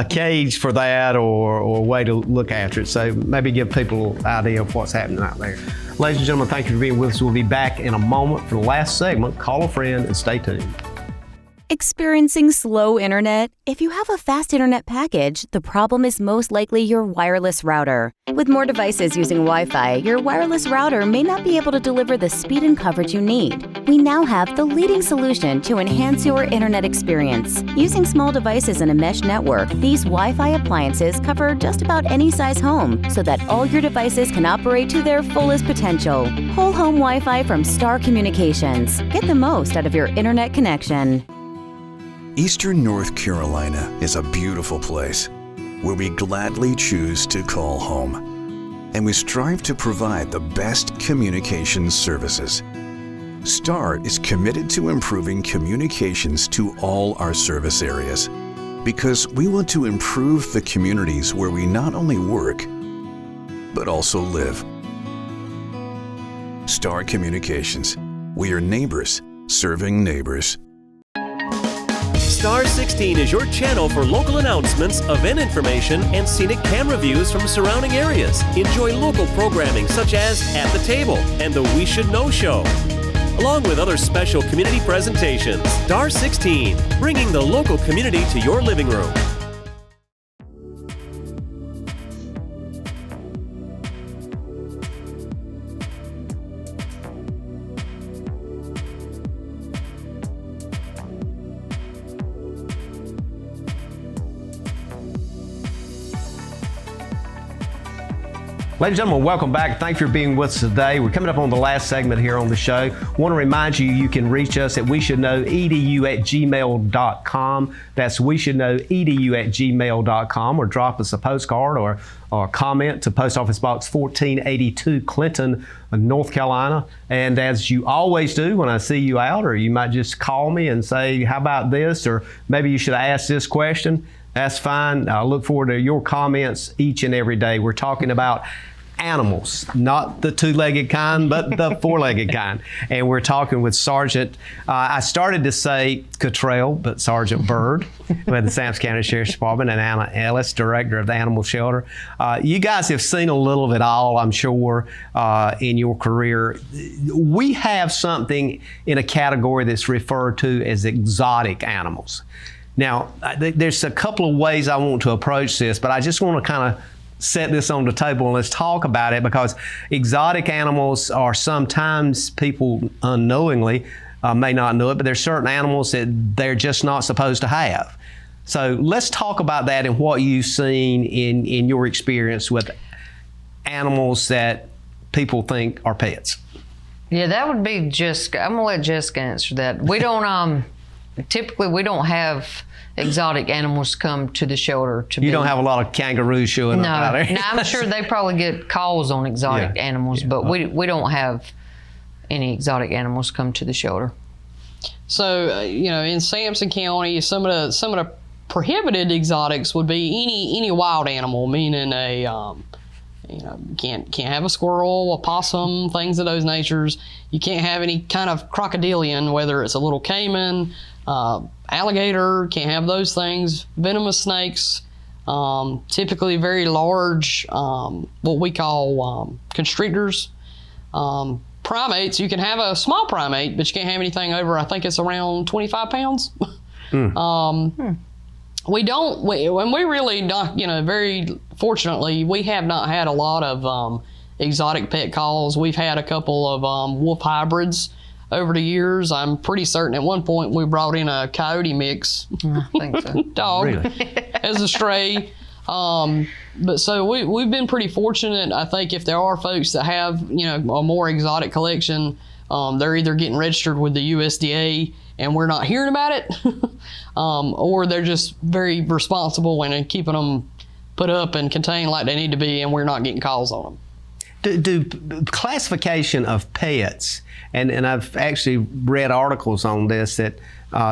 [SPEAKER 2] cage for that, or a way to look after it. So maybe give people an idea of what's happening out there. Ladies and gentlemen, thank you for being with us. We'll be back in a moment for the last segment. Call a friend and stay tuned.
[SPEAKER 10] Experiencing slow internet? If you have a fast internet package, the problem is most likely your wireless router. With more devices using Wi-Fi, your wireless router may not be able to deliver the speed and coverage you need. We now have the leading solution to enhance your internet experience. Using small devices in a mesh network, these Wi-Fi appliances cover just about any size home, so that all your devices can operate to their fullest potential. Whole home Wi-Fi from Star Communications. Get the most out of your internet connection.
[SPEAKER 11] Eastern North Carolina is a beautiful place. where we gladly choose to call home. And we strive to provide the best communications services. STAR is committed to improving communications to all our service areas because we want to improve the communities where we not only work, but also live. STAR Communications. We are neighbors serving neighbors.
[SPEAKER 12] Star 16 is your channel for local announcements, event information, and scenic camera views from surrounding areas. Enjoy local programming such as At the Table and the We Should Know Show, along with other special community presentations. Star 16, bringing the local community to your living room.
[SPEAKER 2] Ladies and gentlemen, welcome back. Thank you for being with us today. We're coming up on the last segment here on the show. Want to remind you, you can reach us at weshouldknowedu@gmail.com. That's weshouldknowedu@gmail.com, or drop us a postcard or comment to Post Office Box 1482, Clinton, North Carolina. And as you always do when I see you out, or you might just call me and say, how about this? Or maybe you should ask this question. That's fine. I look forward to your comments each and every day. We're talking about animals, not the two-legged kind, but the four-legged kind. And we're talking with Sergeant, I started to say Cottrell, but Sergeant Byrd with the Sampson County Sheriff's Department, and Anna Ellis, Director of the Animal Shelter. You guys have seen a little of it all, I'm sure, in your career. We have something in a category that's referred to as exotic animals. Now, there's a couple of ways I want to approach this, but I just want to kind of set this on the table and let's talk about it, because exotic animals are sometimes people unknowingly may not know it, but there's certain animals that they're just not supposed to have. So let's talk about that and what you've seen in your experience with animals that people think are pets.
[SPEAKER 3] Yeah, that would be Jessica. I'm gonna let Jessica answer that. We don't typically we don't have exotic animals come to the shelter to
[SPEAKER 2] You don't have a lot of kangaroos showing up out there.
[SPEAKER 3] No, I'm sure they probably get calls on exotic animals, but we don't have any exotic animals come to the shelter. So
[SPEAKER 4] in Sampson County, some of the prohibited exotics would be any wild animal, meaning can't have a squirrel, a possum, things of those natures. You can't have any kind of crocodilian, whether it's a little caiman, alligator, can't have those things. Venomous snakes, typically very large, what we call constrictors. Primates, you can have a small primate, but you can't have anything over, I think it's around 25 pounds. We don't, when we really not, very fortunately, we have not had a lot of exotic pet calls. We've had a couple of wolf hybrids over the years. I'm pretty certain at one point we brought in a coyote mix
[SPEAKER 3] I think so.
[SPEAKER 4] dog as a stray. But so we've been pretty fortunate. I think if there are folks that have, a more exotic collection, they're either getting registered with the USDA and we're not hearing about it, or they're just very responsible and keeping them put up and contained like they need to be, and we're not getting calls on them.
[SPEAKER 2] Do classification of pets, and I've actually read articles on this, that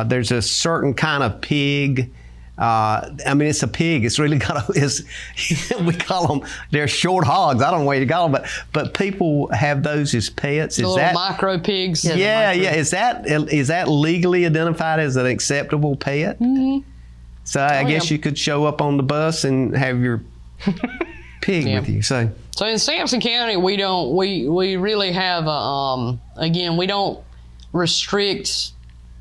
[SPEAKER 2] there's a certain kind of pig. It's a pig. It's really we call them, they're short hogs. I don't know what you call them, but people have those as pets.
[SPEAKER 4] Is that micro pigs?
[SPEAKER 2] Yeah. Is that legally identified as an acceptable pet?
[SPEAKER 4] Mm-hmm.
[SPEAKER 2] So I guess you could show up on the bus and have your pig with you. So
[SPEAKER 4] in Sampson County, we really have again, we don't restrict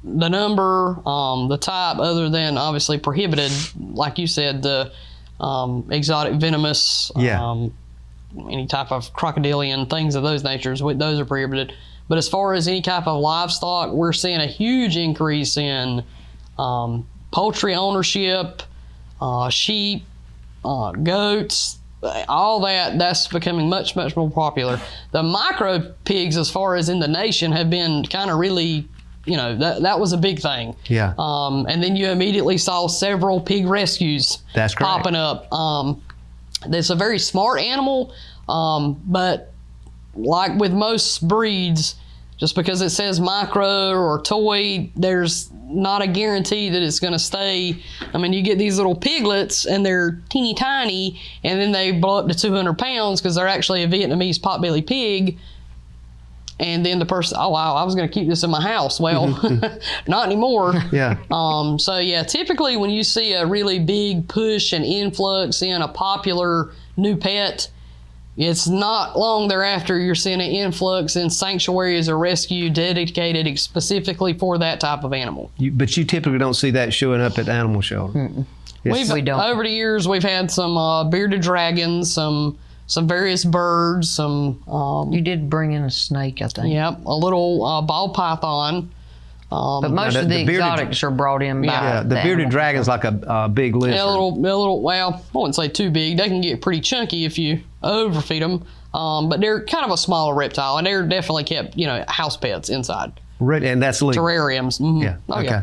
[SPEAKER 4] the number, the type, other than obviously prohibited, like you said, the exotic venomous, any type of crocodilian, things of those natures, those are prohibited. But as far as any type of livestock, we're seeing a huge increase in poultry ownership, sheep, goats, all that's becoming much, much more popular. The micro pigs, as far as in the nation, have been kind of really that was a big thing.
[SPEAKER 2] Yeah.
[SPEAKER 4] And then you immediately saw several pig rescues
[SPEAKER 2] That's correct.
[SPEAKER 4] popping up. It's a very smart animal, but like with most breeds, just because it says micro or toy, there's not a guarantee that it's going to stay. I mean, you get these little piglets and they're teeny tiny, and then they blow up to 200 pounds because they're actually a Vietnamese potbelly pig. And then the person, oh wow, I was going to keep this in my house. Well, not anymore.
[SPEAKER 2] Yeah.
[SPEAKER 4] So yeah, typically when you see a really big push and influx in a popular new pet, it's not long thereafter you're seeing an influx in sanctuaries or rescue dedicated specifically for that type of animal.
[SPEAKER 2] But you typically don't see that showing up at the animal shelter.
[SPEAKER 3] We don't.
[SPEAKER 4] Over the years, we've had some bearded dragons, some various birds, some...
[SPEAKER 3] you did bring in a snake, I think.
[SPEAKER 4] Yep, a little ball python.
[SPEAKER 3] But most of the exotics are brought in by
[SPEAKER 2] the bearded dragon's like a big lizard.
[SPEAKER 4] Yeah, a little, well, I wouldn't say too big. They can get pretty chunky if you overfeed them. But they're kind of a smaller reptile, and they're definitely kept, house pets inside.
[SPEAKER 2] And that's legal.
[SPEAKER 4] Terrariums. Mm-hmm.
[SPEAKER 2] Yeah,
[SPEAKER 4] oh,
[SPEAKER 2] okay.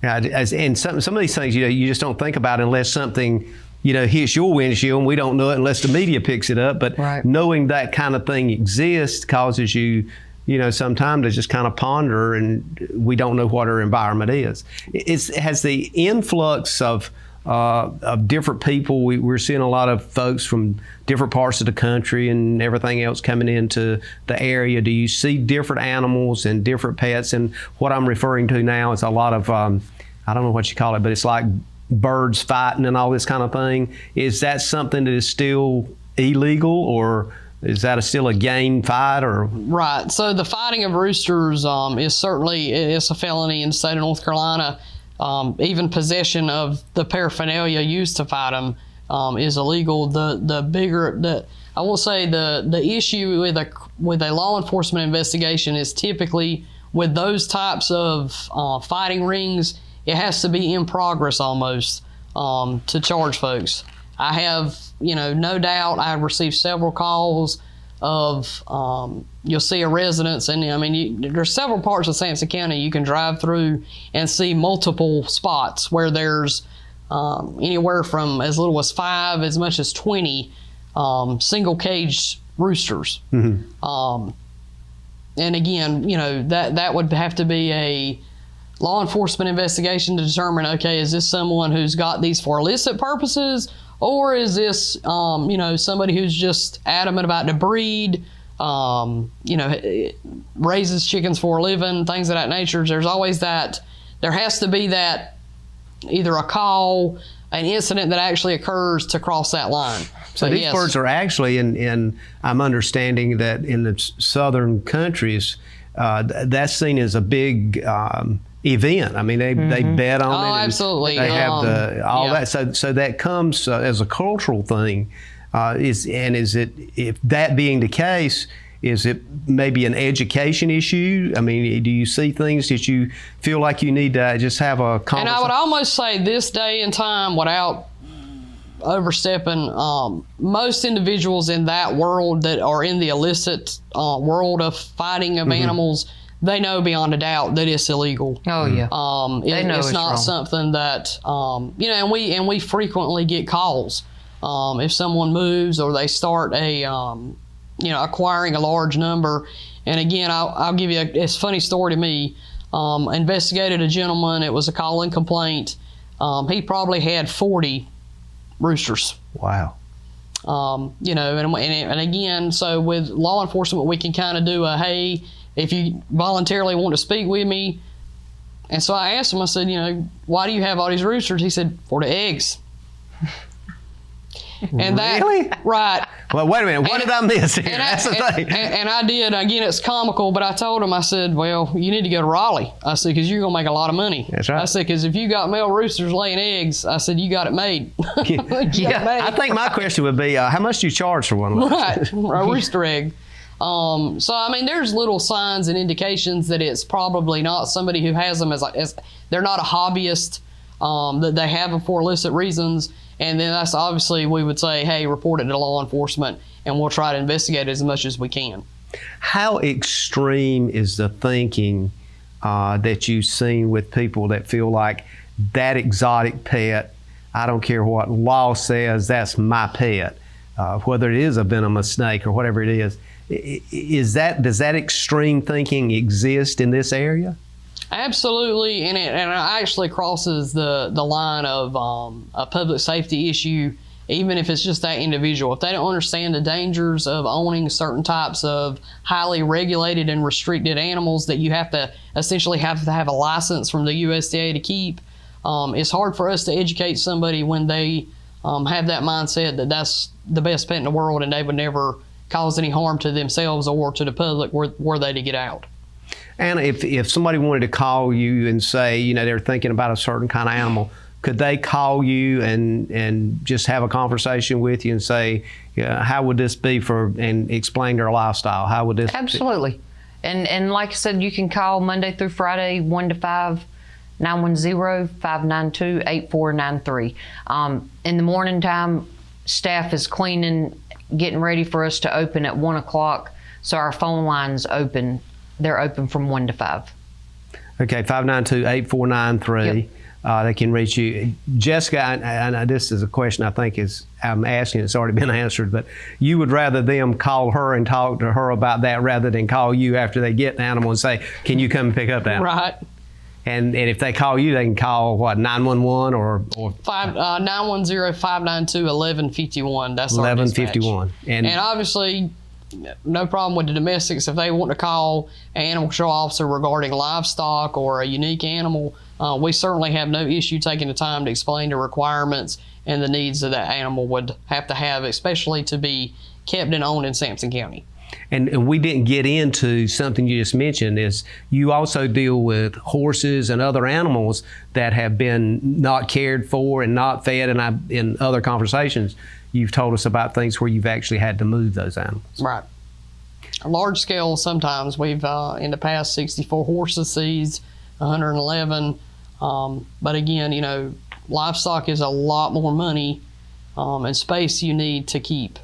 [SPEAKER 2] Yeah, and some of these things, you just don't think about unless something... hits your windshield and we don't know it unless the media picks it up. But knowing that kind of thing exists causes you, sometimes to just kind of ponder, and we don't know what our environment is. Has the influx of different people, we're seeing a lot of folks from different parts of the country and everything else coming into the area. Do you see different animals and different pets? And what I'm referring to now is a lot of, I don't know what you call it, but it's like birds fighting and all this kind of thing. Is that something that is still illegal, or is that still a game fight? Or
[SPEAKER 4] right. So the fighting of roosters is certainly it's a felony in the state of North Carolina. Even possession of the paraphernalia used to fight them is illegal. I will say the issue with a law enforcement investigation is typically with those types of fighting rings. It has to be in progress almost to charge folks. I have, no doubt I've received several calls of, you'll see a residence, and there's several parts of Sampson County you can drive through and see multiple spots where there's anywhere from as little as 5, as much as 20 single cage roosters. Mm-hmm. And again, that would have to be a law enforcement investigation to determine, okay, is this someone who's got these for illicit purposes, or is this, somebody who's just adamant about the breed, raises chickens for a living, things of that nature. There's always that, there has to be that, either a call, an incident that actually occurs to cross that line.
[SPEAKER 2] So these birds are actually, in I'm understanding that in the southern countries, that's seen as a big event. I mean, they bet on it.
[SPEAKER 4] Oh, absolutely.
[SPEAKER 2] They have that. So that comes as a cultural thing. If that being the case, is it maybe an education issue? I mean, do you see things that you feel like you need to just have a conversation?
[SPEAKER 4] And I would almost say this day and time, without overstepping, most individuals in that world that are in the illicit world of fighting of animals, they know beyond a doubt that it's illegal.
[SPEAKER 3] Oh yeah.
[SPEAKER 4] They know it's not wrong. Something that and we frequently get calls if someone moves or they start acquiring a large number. And again, I'll give you it's a funny story to me. Investigated a gentleman. It was a call-in complaint. He probably had 40 roosters.
[SPEAKER 2] Wow.
[SPEAKER 4] And again, so with law enforcement, we can kind of do a, hey, if you voluntarily want to speak with me. And so I asked him, I said, why do you have all these roosters? He said, for the eggs. And
[SPEAKER 2] really?
[SPEAKER 4] Right.
[SPEAKER 2] Well, wait a minute. What did I miss here? That's the thing.
[SPEAKER 4] And I did. Again, it's comical, but I told him, I said, well, you need to go to Raleigh. I said, because you're going to make a lot of money.
[SPEAKER 2] That's right.
[SPEAKER 4] I said, because if you got male roosters laying eggs, I said, you got it made.
[SPEAKER 2] I think my question would be, how much do you charge for one of those?
[SPEAKER 4] Right. A rooster egg. There's little signs and indications that it's probably not somebody who has them as they're not a hobbyist, that they have them for illicit reasons. And then that's obviously, we would say, hey, report it to law enforcement, and we'll try to investigate it as much as we can.
[SPEAKER 2] How extreme is the thinking that you've seen with people that feel like that exotic pet, I don't care what law says, that's my pet, whether it is a venomous snake or whatever it is. Does that extreme thinking exist in this area?
[SPEAKER 4] Absolutely, and it actually crosses the line of a public safety issue, even if it's just that individual. If they don't understand the dangers of owning certain types of highly regulated and restricted animals that you have to essentially have a license from the USDA to keep, it's hard for us to educate somebody when they have that mindset that that's the best pet in the world and they would never cause any harm to themselves or to the public were they to get out.
[SPEAKER 2] And if somebody wanted to call you and say, they're thinking about a certain kind of animal, could they call you and just have a conversation with you and say, how would this be and explain their lifestyle? How would this
[SPEAKER 3] Absolutely. And like I said, you can call Monday through Friday, 1 to 5, 910-592-8493. In the morning time, staff is cleaning, getting ready for us to open at 1 o'clock. So our phone line's open. They're open from 1 to 5. Okay,
[SPEAKER 2] 592-8493. Yep. They can reach you. Jessica, and this is a question I think I'm asking, it's already been answered, but you would rather them call her and talk to her about that rather than call you after they get the animal and say, can you come and pick up the animal?
[SPEAKER 4] Right.
[SPEAKER 2] And if they call you, they can call, 911 or
[SPEAKER 4] 910-592-1151. That's our
[SPEAKER 2] 1151.
[SPEAKER 4] Dispatch. And obviously, no problem with the domestics. If they want to call an animal control officer regarding livestock or a unique animal, we certainly have no issue taking the time to explain the requirements and the needs that that animal would have to have, especially to be kept and owned in Sampson County.
[SPEAKER 2] And we didn't get into something you just mentioned, is you also deal with horses and other animals that have been not cared for and not fed. And in other conversations, you've told us about things where you've actually had to move those animals.
[SPEAKER 4] Right. A large scale, sometimes we've, in the past, 64 horses seized, 111. But again, livestock is a lot more money and space you need to keep.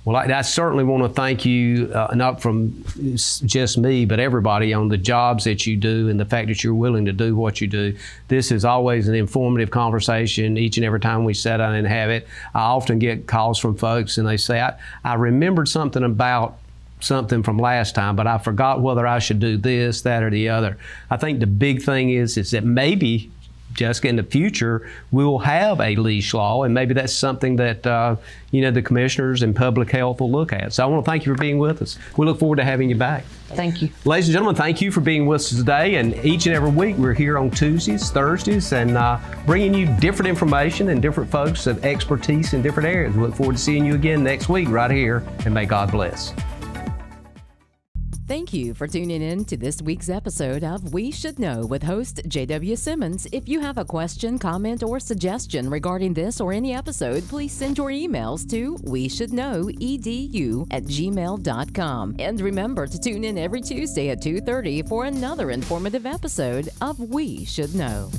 [SPEAKER 2] Well, I certainly want to thank you, not from just me, but everybody, on the jobs that you do and the fact that you're willing to do what you do. This is always an informative conversation each and every time we sit down and have it. I often get calls from folks and they say, I remembered something about something from last time, but I forgot whether I should do this, that, or the other. I think the big thing is that maybe, Jessica, in the future, we'll have a leash law, and maybe that's something that the commissioners and public health will look at. So I want to thank you for being with us. We look forward to having you back.
[SPEAKER 3] Thank you.
[SPEAKER 2] Ladies and gentlemen, thank you for being with us today. And each and every week, we're here on Tuesdays, Thursdays, and bringing you different information and different folks of expertise in different areas. We look forward to seeing you again next week right here, and may God bless.
[SPEAKER 1] Thank you for tuning in to this week's episode of We Should Know with host J.W. Simmons. If you have a question, comment, or suggestion regarding this or any episode, please send your emails to weshouldknowedu@gmail.com. And remember to tune in every Tuesday at 2:30 for another informative episode of We Should Know.